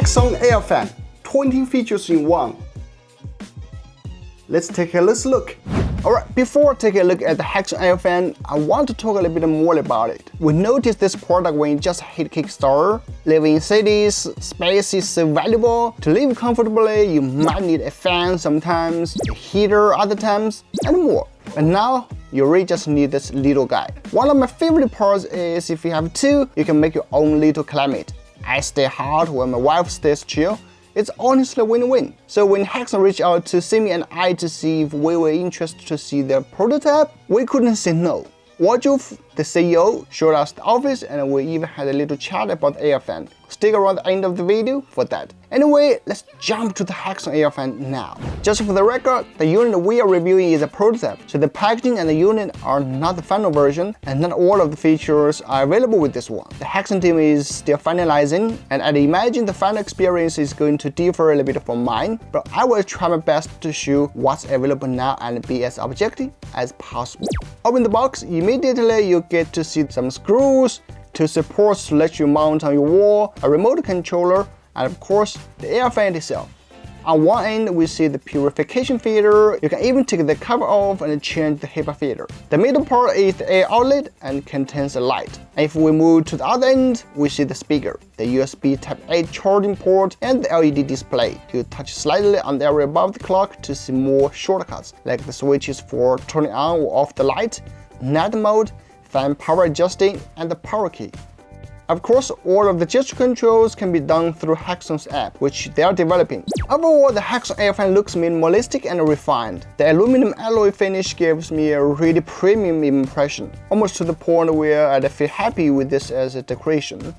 Haxson AirFan, 20 features in one. Let's take a look. Alright, before taking a look at the Haxson AirFan, I want to talk a little bit more about it. We noticed this product when it just hit Kickstarter. Living in cities, space is so valuable. To live comfortably, you might need a fan sometimes, a heater other times, and more. But now, you really just need this little guy. One of my favorite parts is if you have two, you can make your own little climate. I stay hot when my wife stays chill. It's honestly a win-win. So when Haxson reached out to Simi and I to see if we were interested to see their prototype, we couldn't say no. Woodruff, the CEO, showed us the office and we even had a little chat about the AirFan. Stick around the end of the video for that. Anyway, let's jump to the Haxson AirFan now. Just for the record, the unit we are reviewing is a prototype, so the packaging and the unit are not the final version, and not all of the features are available with this one. The Haxson team is still finalizing, and I'd imagine the final experience is going to differ a little bit from mine, but I will try my best to show what's available now and be as objective as possible. Open the box, immediately you get to see some screws, two supports to let you mount on your wall, a remote controller, and of course, the AirFan itself. On one end, we see the purification filter. You can even take the cover off and change the HEPA filter. The middle part is the air outlet and contains a light. And if we move to the other end, we see the speaker, the USB Type-A charging port, and the LED display. You touch slightly on the area above the clock to see more shortcuts, like the switches for turning on or off the light, night mode, fan power adjusting, and the power key. Of course, all of the gesture controls can be done through Haxson's app, which they are developing. Overall, the Haxson AirFan looks minimalistic and refined. The aluminum alloy finish gives me a really premium impression, almost to the point where I'd feel happy with this as a decoration.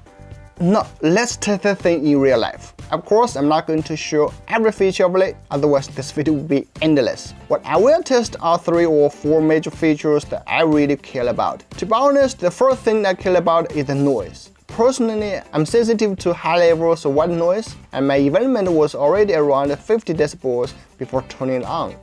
Now, let's test the thing in real life. Of course, I'm not going to show every feature of it, otherwise this video will be endless. What I will test are 3 or 4 major features that I really care about. To be honest, the first thing I care about is the noise. Personally, I'm sensitive to high levels of white noise, and my environment was already around 50 decibels before turning it on.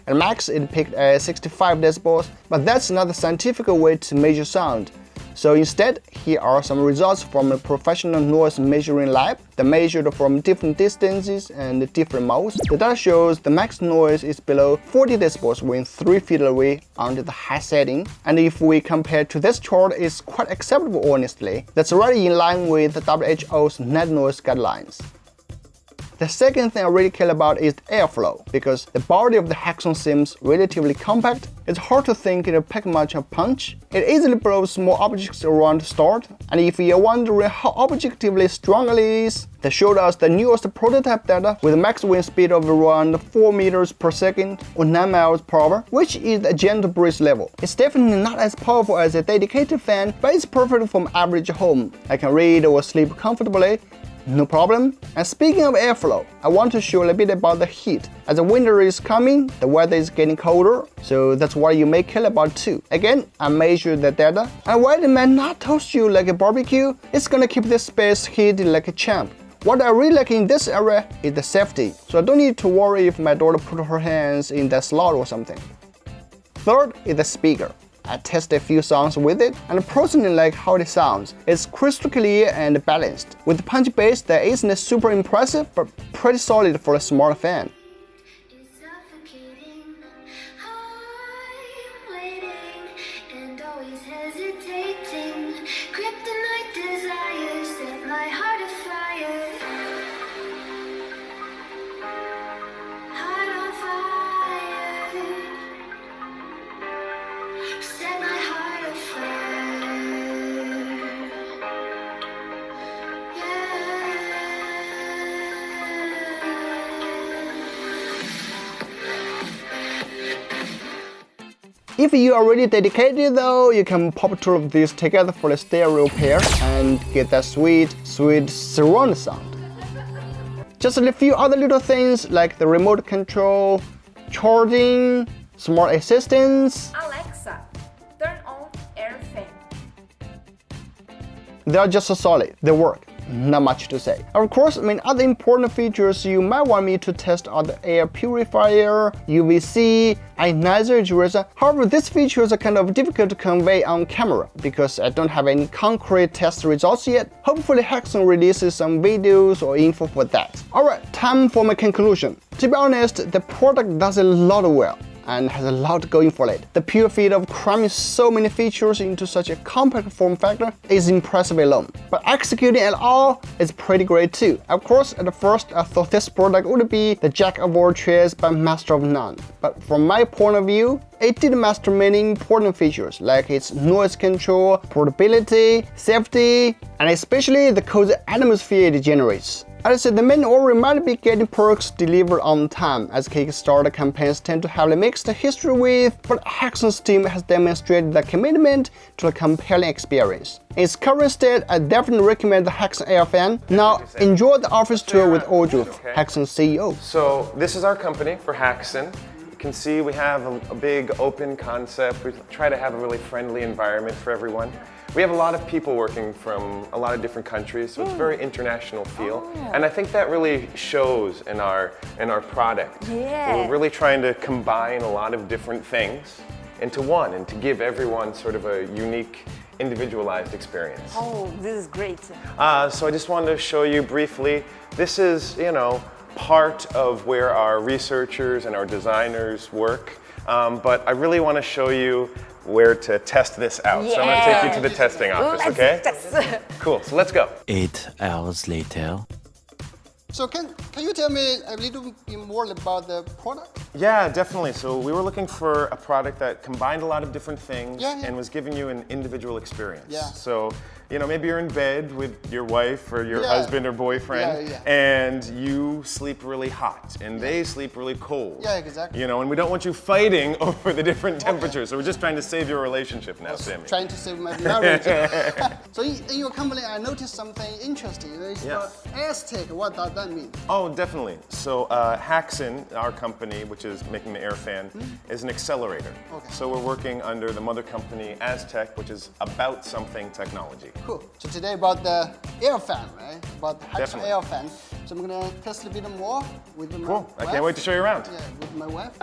At max, it peaked at 65 decibels, but that's not the scientific way to measure sound. So instead, here are some results from a professional noise measuring lab that measured from different distances and different modes. The data shows the max noise is below 40 decibels when 3 feet away under the high setting. And if we compare to this chart, it's quite acceptable honestly. That's right in line with the WHO's net noise guidelines. The second thing I really care about is the airflow, because the body of the Haxson seems relatively compact. It's hard to think it'll pack much of punch. It easily blows small objects around to start, and if you're wondering how objectively strong it is, they showed us the newest prototype data with a max wind speed of around 4 meters per second or 9 miles per hour, which is a gentle breeze level. It's definitely not as powerful as a dedicated fan, but it's perfect for my average home. I can read or sleep comfortably, no problem. And speaking of airflow, I want to show a bit about the heat. As the winter is coming, the weather is getting colder, so that's what you may care about too. Again, I measured the data, and while it may not toast you like a barbecue, it's gonna keep this space heated like a champ. What I really like in this area is the safety, so I don't need to worry if my daughter put her hands in that slot or something. Third is the speaker. I tested a few songs with it, and I personally like how it sounds. It's crystal clear and balanced. With the punch bass that isn't super impressive, but pretty solid for a smart fan. If you are really dedicated though, you can pop 2 of these together for a stereo pair and get that sweet surround sound. Just a few other little things like the remote control, charging, smart assistants. Alexa, turn on AirFan. They are just so solid, they work. not much to say. Of course, other important features you might want me to test are the air purifier, UVC, ionizer eraser. However, these features are kind of difficult to convey on camera because I don't have any concrete test results yet. Hopefully Haxson releases some videos or info for that. Alright, time for my conclusion. To be honest, the product does a lot well and has a lot going for it. The pure feat of cramming so many features into such a compact form factor is impressive alone. But executing it all is pretty great too. Of course, at first I thought this product would be the jack of all trades but master of none. But from my point of view, it did master many important features like its noise control, portability, safety, and especially the cozy atmosphere it generates. As I said, the main worry might be getting perks delivered on time, as Kickstarter campaigns tend to have a mixed history with, but Haxson's team has demonstrated their commitment to a compelling experience. In its current state, I definitely recommend the Haxson AirFan. Now, enjoy the office tour with Woodruff, Haxson CEO. So this is our company for Haxson. You can see we have a big open concept. We try to have a really friendly environment for everyone. We have a lot of people working from a lot of different countries, so it's a very international feel. And I think that really shows in our product. Yeah. We're really trying to combine a lot of different things into one and to give everyone sort of a unique, individualized experience. Oh, this is great. So I just wanted to show you briefly, this is, part of where our researchers and our designers work, but I really want to show you where to test this out. Yeah. So I'm going to take you to the testing office, okay? Yes. Cool, so let's go. 8 hours later. So can you tell me a little bit more about the product? Yeah, definitely. So we were looking for a product that combined a lot of different things and was giving you an individual experience. Yeah. So, maybe you're in bed with your wife or your husband or boyfriend and you sleep really hot and they sleep really cold. Yeah, exactly. And we don't want you fighting over the different temperatures. So we're just trying to save your relationship now, Sammy. Trying to save my marriage. So in your company, I noticed something interesting. It's Aztec. What does that mean? Oh, definitely. So Haxson, our company, which is making the AirFan, is an accelerator. Okay. So we're working under the mother company Aztec, which is about something technology. Cool. So today about the AirFan, right? About the Haxson Definitely. AirFan. So I'm gonna test a bit more with my Cool. wife. I can't wait to show you around. Yeah, with my wife.